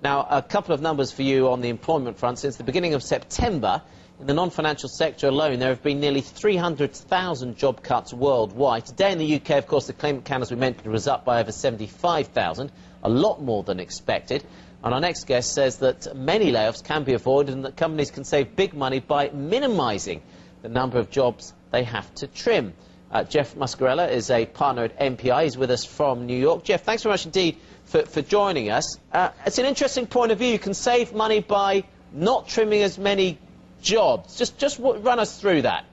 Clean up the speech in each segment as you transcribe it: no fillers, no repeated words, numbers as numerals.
Now, a couple of numbers for you on the employment front. Since the beginning of September, in the non-financial sector alone, there have been nearly 300,000 job cuts worldwide. Today in the UK, of course, the claimant count, as we mentioned, was up by over 75,000, a lot more than expected. And our next guest says that many layoffs can be avoided and that companies can save big money by minimising the number of jobs they have to trim. Jeff Muscarella is a partner at MPI. He's with us from New York. Jeff, thanks very much indeed for joining us. It's an interesting point of view. You can save money by not trimming as many jobs. Just run us through that.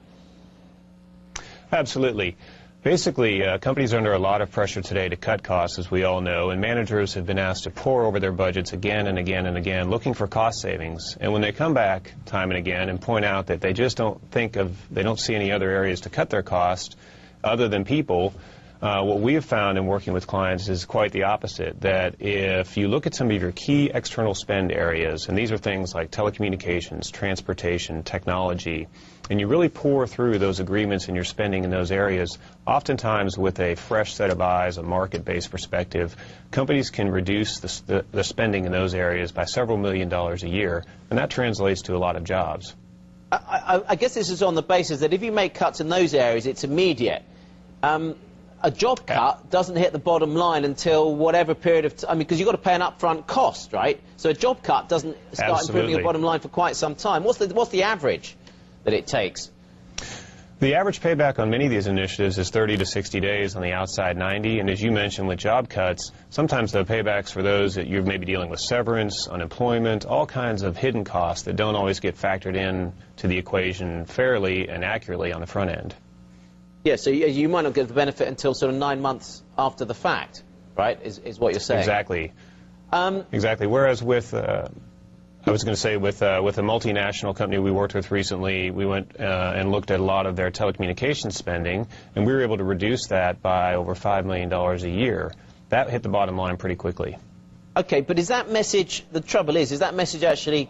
Absolutely. Basically, companies are under a lot of pressure today to cut costs, as we all know, and managers have been asked to pore over their budgets again and again and again, looking for cost savings. And when they come back time and again and point out that they just don't see any other areas to cut their cost other than people, what we have found in working with clients is quite the opposite, that if you look at some of your key external spend areas, and these are things like telecommunications, transportation, technology, and you really pour through those agreements and your spending in those areas, oftentimes with a fresh set of eyes, a market-based perspective, companies can reduce the spending in those areas by several $million a year, and that translates to a lot of jobs. I guess this is on the basis that if you make cuts in those areas, it's immediate. A job cut doesn't hit the bottom line until whatever period of time, because you've got to pay an upfront cost, right? So a job cut doesn't start improving your bottom line for quite some time. What's the average that it takes? The average payback on many of these initiatives is 30 to 60 days, on the outside 90, and as you mentioned with job cuts, sometimes the paybacks for those that you're maybe dealing with severance, unemployment, all kinds of hidden costs that don't always get factored in to the equation fairly and accurately on the front end. Yeah, so you might not get the benefit until sort of 9 months after the fact, right, is what you're saying? Exactly. Exactly. Whereas with, I was going to say, with a multinational company we worked with recently, we went and looked at a lot of their telecommunications spending, and we were able to reduce that by over $5 million a year. That hit the bottom line pretty quickly. Okay, but is that message, the trouble is that message actually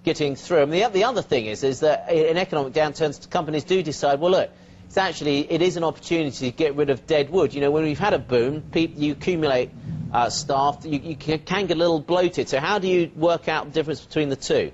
getting through? I mean, the other thing is that in economic downturns, companies do decide, well, look, it is an opportunity to get rid of dead wood. You know, when we've had a boom, you accumulate staff, you can get a little bloated. So how do you work out the difference between the two?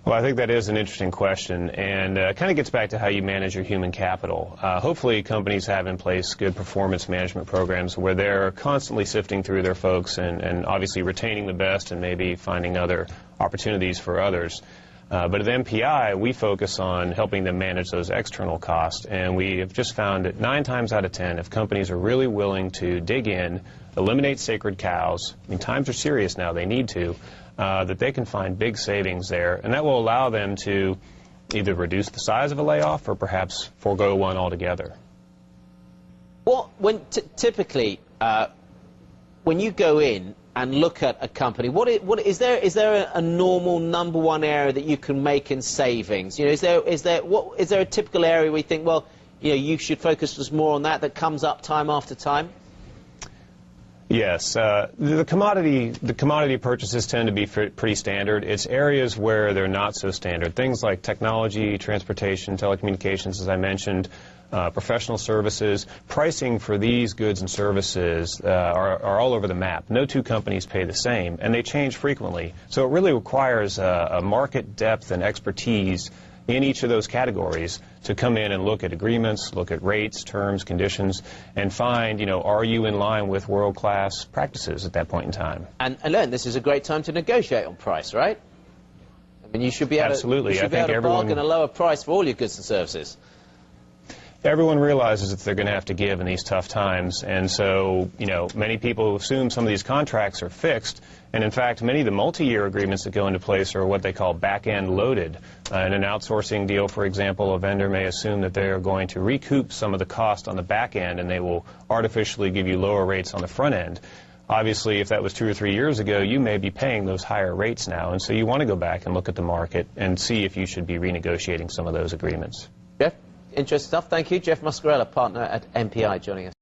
Well, I think that is an interesting question, and it kind of gets back to how you manage your human capital. Hopefully companies have in place good performance management programs where they're constantly sifting through their folks and obviously retaining the best and maybe finding other opportunities for others. But at MPI, we focus on helping them manage those external costs, and we have just found that 9 times out of 10, if companies are really willing to dig in, eliminate sacred cows, I mean, times are serious now, they need to, that they can find big savings there, and that will allow them to either reduce the size of a layoff or perhaps forego one altogether. Well, typically, when you go in and look at a company, is there a normal number one area that you can make in savings? You know, is there a typical area where you think, well, you know, you should focus more on that comes up time after time? Yes, the commodity purchases tend to be pretty standard. It's areas where they're not so standard. Things like technology, transportation, telecommunications, as I mentioned, professional services. Pricing for these goods and services are all over the map. No two companies pay the same, and they change frequently. So it really requires a market depth and expertise in each of those categories to come in and look at agreements, look at rates, terms, conditions, and find, you know, are you in line with world-class practices at that point in time? And then this is a great time to negotiate on price, right? I mean, you should be able to bargain a lower price for all your goods and services. Everyone realizes that they're going to have to give in these tough times, and so, you know, many people assume some of these contracts are fixed, and in fact, many of the multi-year agreements that go into place are what they call back-end loaded. In an outsourcing deal, for example, a vendor may assume that they are going to recoup some of the cost on the back end, and they will artificially give you lower rates on the front end. Obviously, if that was 2 or 3 years ago, you may be paying those higher rates now, and so you want to go back and look at the market and see if you should be renegotiating some of those agreements. Jeff? Interesting stuff. Thank you. Jeff Muscarella, partner at MPI, joining us.